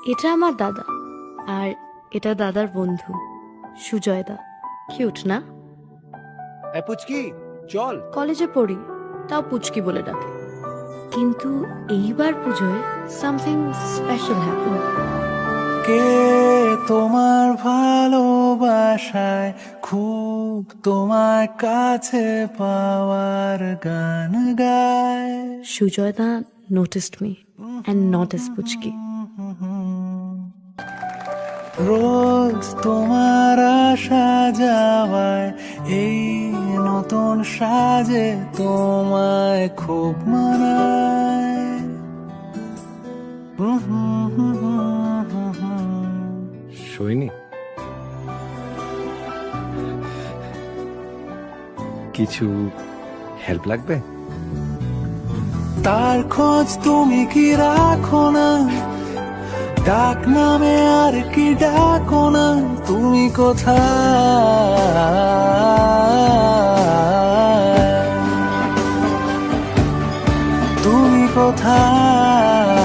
এটা আমার দাদা, আর এটা দাদার বন্ধু সুজয় দা। কিউট না? এই পুচকি চল। কলেজে পড়ি, তাও পুচকি বলে ডাকে। কিন্তু এইবার পুজোয় সামথিং স্পেশাল হ্যাপেন। কে তোমার ভালোবাসায় খুব তোমার কাছে পাওয়ার গান গায়। সুজয় দা noticed me and not as পুচকি. রোজ তোমার আসা যাওয়ায় এই নতুন সাজে তোমায় খুব মানায়। সইনি কিছু হেল্প লাগবে? তার খোঁজ তুমি কি রাখো না? ডাক নামে আর কি ডাকো না? তুমি কোথায়? তুমি কোথায়?